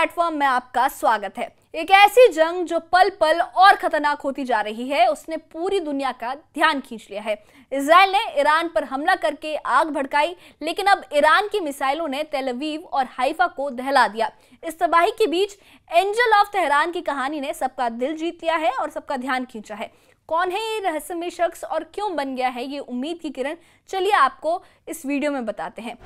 Platform में आपका स्वागत है। एक ऐसी जंग जो पल पल और खतरनाक होती जा रही है, उसने पूरी दुनिया का ध्यान खींच लिया है। इजराइल ने ईरान पर हमला करके आग भड़काई, लेकिन अब ईरान की मिसाइलों ने तेल अवीव और हाइफा को दहला दिया। इस तबाही के बीच एंजल ऑफ तेहरान की कहानी ने सबका दिल जीत लिया है और सबका ध्यान खींचा है। कौन है ये रहस्यमय शख्स और क्यों बन गया है ये उम्मीद की किरण? चलिए आपको इस वीडियो में बताते हैं।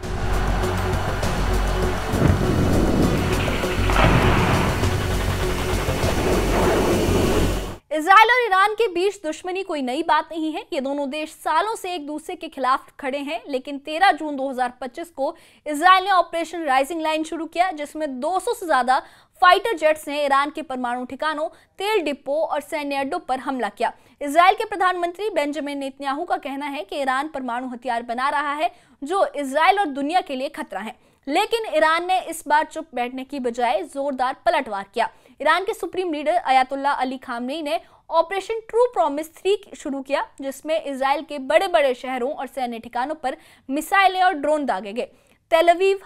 इजराइल और ईरान के बीच दुश्मनी कोई नई बात नहीं है। ये दोनों देश सालों से एक दूसरे के खिलाफ खड़े हैं, लेकिन 13 जून 2025 को इजराइल ने ऑपरेशन राइजिंग लाइन शुरू किया, जिसमें 200 से ज्यादा फाइटर जेट्स ने ईरान के परमाणु ठिकानों, तेल डिपो और सैन्य अड्डों पर हमला किया। इजराइल के प्रधानमंत्री बेंजामिन नेतन्याहू का कहना है कि ईरान परमाणु हथियार बना रहा है, जो इजराइल और दुनिया के लिए खतरा है। लेकिन ईरान ने इस बार चुप बैठने की बजाय जोरदार पलटवार किया। ईरान के supreme leader Ayatollah Ali Khamenei ने ऑपरेशन ट्रू प्रॉमिस 3 शुरू किया, जिसमें इजराइल के बड़े बड़े शहरों और सैन्य ठिकानों पर मिसाइलें और ड्रोन दागे गए। तेल Aviv,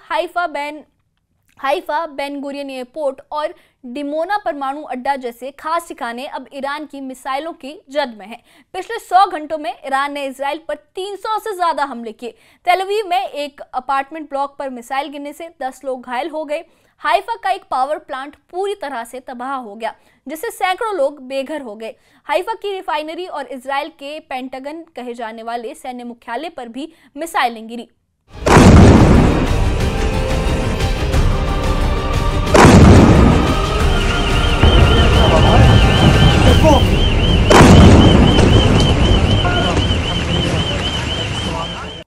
Haifa, Ben Gurion airport और डिमोना परमाणु अड्डा जैसे खास ठिकाने अब ईरान की मिसाइलों की जद में हैं। पिछले 100 घंटों में ईरान ने इजराइल पर 300 से ज्यादा हमले किए। तेल अवीव में एक अपार्टमेंट ब्लॉक पर मिसाइल गिरने से 10 लोग घायल हो गए। हाइफा का एक पावर प्लांट पूरी तरह से तबाह हो गया, जिससे सैकड़ों लोग बेघर हो गए। हाइफा की रिफाइनरी और इजराइल के पेंटागन कहे जाने वाले सैन्य मुख्यालय पर भी मिसाइलें गिरी।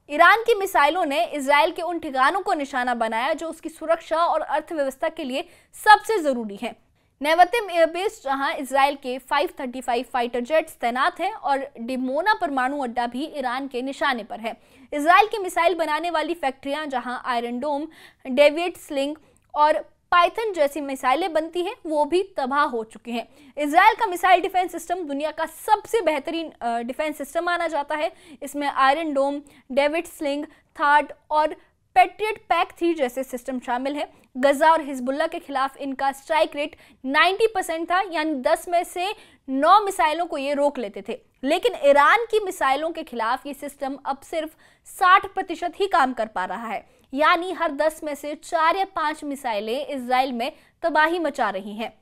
ईरान की मिसाइलों ने इजराइल के उन ठिकानों को निशाना बनाया जो उसकी सुरक्षा और अर्थव्यवस्था के लिए सबसे जरूरी है। नेवतिम एयरबेस, जहां इजराइल के 535 फाइटर जेट्स तैनात हैं, और डिमोना परमाणु अड्डा भी ईरान के निशाने पर है। इजराइल की मिसाइल बनाने वाली फैक्ट्रियां, जहां आयरन डोम, डेविड स्लिंग और पाइथन जैसी मिसाइलें बनती हैं, वो भी तबाह हो चुकी हैं। इजराइल का मिसाइल डिफेंस सिस्टम दुनिया का सबसे बेहतरीन डिफेंस सिस्टम माना जाता है। इसमें आयरन डोम, डेविड स्लिंग, थार्ड और पैट्रियट पैक-3 जैसे सिस्टम शामिल हैं। गजा और हिजबुल्ला के खिलाफ इनका स्ट्राइक रेट 90% था, यानी 10 में से 9 मिसाइलों को ये रोक लेते थे। लेकिन ईरान की मिसाइलों के खिलाफ ये सिस्टम अब सिर्फ 60% ही काम कर पा रहा है, यानी हर 10 में से 4 या 5 मिसाइलें इजराइल में तबाही मचा रही हैं।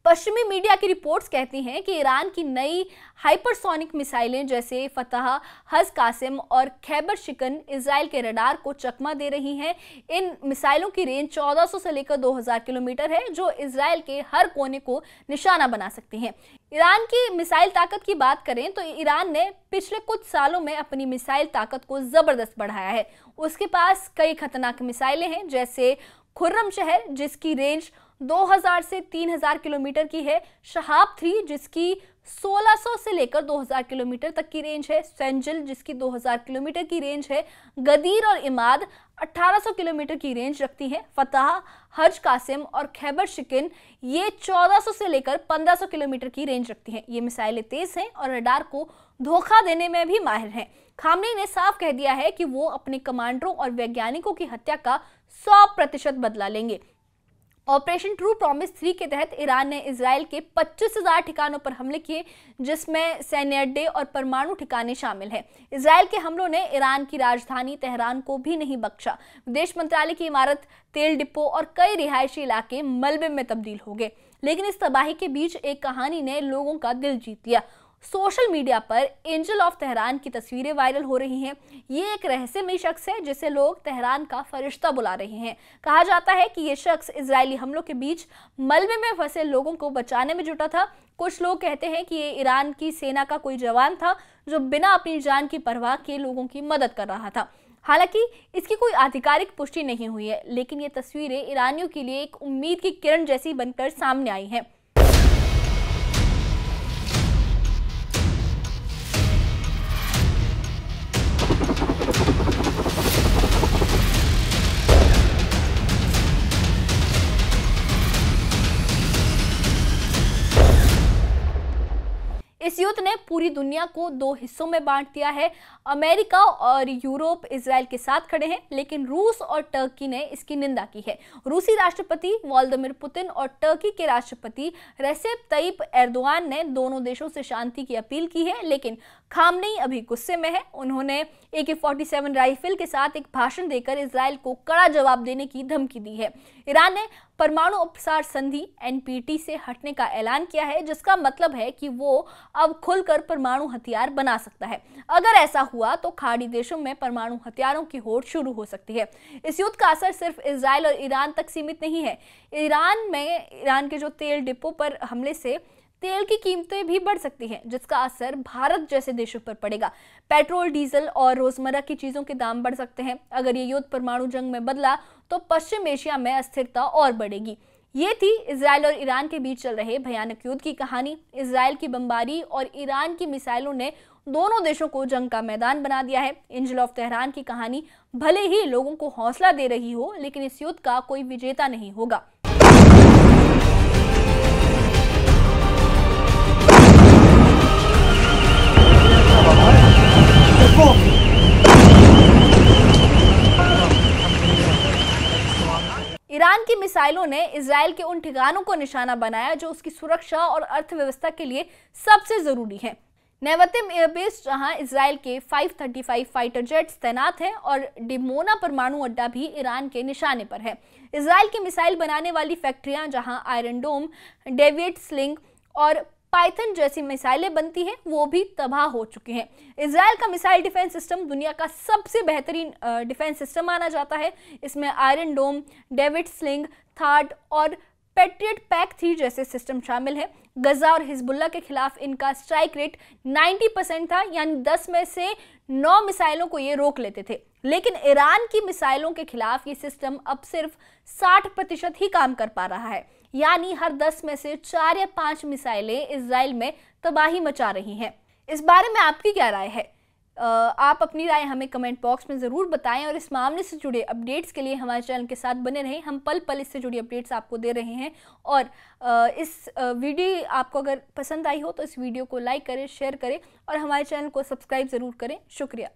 पश्चिमी मीडिया की रिपोर्ट्स कहती हैं कि ईरान की नई हाइपरसोनिक मिसाइलें जैसे फतह, हज कासिम और खैबर शिकन इजराइल के रडार को चकमा दे रही हैं। इन मिसाइलों की रेंज 1400 से लेकर 2000 किलोमीटर है, जो इजराइल के हर कोने को निशाना बना सकती हैं। ईरान की मिसाइल ताकत की बात करें तो ईरान ने पिछले कुछ सालों में अपनी मिसाइल ताकत को जबरदस्त बढ़ाया है। उसके पास कई खतरनाक मिसाइलें हैं, जैसे खुर्रम शहर, जिसकी रेंज 2000 से 3000 किलोमीटर की है, शहाब 3 जिसकी 1600 से लेकर 2000 किलोमीटर तक की रेंज है, सेंजल जिसकी 2000 किलोमीटर की रेंज है, गदीर और इमाद 1800 किलोमीटर की रेंज रखती है। फतह, हज कासिम और खैबर शिकन ये 1400 से लेकर 1500 किलोमीटर की रेंज रखती हैं। ये मिसाइलें तेज हैं और रडार को धोखा देने में भी माहिर हैं। खामनेई ने साफ कह दिया है कि वो अपने कमांडरों और वैज्ञानिकों की हत्या का 100% बदला लेंगे। ऑपरेशन ट्रू प्रॉमिस 3 के तहत ईरान ने इजराइल के 25,000 ठिकानों पर हमले किए, जिसमें सैन्य अड्डे और परमाणु ठिकाने शामिल हैं। इजराइल के हमलों ने ईरान की राजधानी तेहरान को भी नहीं बख्शा। विदेश मंत्रालय की इमारत, तेल डिपो और कई रिहायशी इलाके मलबे में तब्दील हो गए। लेकिन इस तबाही के बीच एक कहानी ने लोगों का दिल जीत लिया। सोशल मीडिया पर एंजल ऑफ तेहरान की तस्वीरें वायरल हो रही हैं। ये एक रहस्यमय शख्स है जिसे लोग तेहरान का फरिश्ता बुला रहे हैं। कहा जाता है कि ये शख्स इजरायली हमलों के बीच मलबे में फंसे लोगों को बचाने में जुटा था। कुछ लोग कहते हैं कि ये ईरान की सेना का कोई जवान था जो बिना अपनी जान की परवाह किए लोगों की मदद कर रहा था। हालांकि इसकी कोई आधिकारिक पुष्टि नहीं हुई है, लेकिन ये तस्वीरें ईरानियों के लिए एक उम्मीद की किरण जैसी बनकर सामने आई हैं। इस युद्ध ने पूरी दुनिया को दो हिस्सों में बांट दिया है। अमेरिका और यूरोप इजराइल के साथ खड़े हैं, लेकिन रूस और टर्की ने इसकी निंदा की है। रूसी राष्ट्रपति व्लादिमीर पुतिन और टर्की के राष्ट्रपति रेसेप तय्यिप एर्दोगान ने दोनों देशों से शांति की अपील की है, लेकिन खामनेई अभी गुस्से में है। उन्होंने AK-47 राइफल के साथ एक भाषण देकर इजराइल को कड़ा जवाब देने की धमकी दी है। ईरान ने परमाणु अपसार संधि NPT से हटने का ऐलान किया है, जिसका मतलब है कि वो अब खुलकर परमाणु हथियार बना सकता है। अगर ऐसा हुआ तो खाड़ी देशों में परमाणु हथियारों की होड़ शुरू हो सकती है। इस युद्ध का असर सिर्फ इजराइल और ईरान तक सीमित नहीं है। ईरान के जो तेल डिपो पर हमले से तेल की कीमतें भी बढ़ सकती हैं, जिसका असर भारत जैसे देशों पर पड़ेगा। पेट्रोल, डीजल और रोजमर्रा की चीजों के दाम बढ़ सकते हैं। अगर ये युद्ध परमाणु जंग में बदला तो पश्चिम एशिया में अस्थिरता और बढ़ेगी। ये थी इजराइल और ईरान के बीच चल रहे भयानक युद्ध की कहानी। इजराइल की बमबारी और ईरान की मिसाइलों ने दोनों देशों को जंग का मैदान बना दिया है। एंजल ऑफ तेहरान की कहानी भले ही लोगों को हौसला दे रही हो, लेकिन इस युद्ध का कोई विजेता नहीं होगा। ईरान की मिसाइलों ने इजराइल के उन ठिकानों को निशाना बनाया जो उसकी सुरक्षा और अर्थव्यवस्था के लिए सबसे जरूरी है। नेवतिम एयरबेस, जहां इजराइल के 535 फाइटर जेट्स तैनात हैं, और डिमोना परमाणु अड्डा भी ईरान के निशाने पर है। इजराइल की मिसाइल बनाने वाली फैक्ट्रियां, जहां आयरन डोम, डेविड स्लिंग और पाइथन जैसी मिसाइलें बनती हैं, वो भी तबाह हो चुके हैं। इजराइल का मिसाइल डिफेंस सिस्टम दुनिया का सबसे बेहतरीन डिफेंस सिस्टम माना जाता है। इसमें आयरन डोम, डेविड स्लिंग, थार्ड और पैट्रियट पैक-3 जैसे सिस्टम शामिल है। गजा और हिजबुल्ला के खिलाफ इनका स्ट्राइक रेट 90% था, यानी 10 में से 9 मिसाइलों को ये रोक लेते थे। लेकिन ईरान की मिसाइलों के खिलाफ ये सिस्टम अब सिर्फ 60% ही काम कर पा रहा है, यानी हर 10 में से 4 या 5 मिसाइलें इजराइल में तबाही मचा रही हैं। इस बारे में आपकी क्या राय है? आप अपनी राय हमें कमेंट बॉक्स में ज़रूर बताएं, और इस मामले से जुड़े अपडेट्स के लिए हमारे चैनल के साथ बने रहें। हम पल पल इससे जुड़ी अपडेट्स आपको दे रहे हैं। और इस वीडियो आपको अगर पसंद आई हो तो इस वीडियो को लाइक करें, शेयर करें और हमारे चैनल को सब्सक्राइब ज़रूर करें। शुक्रिया।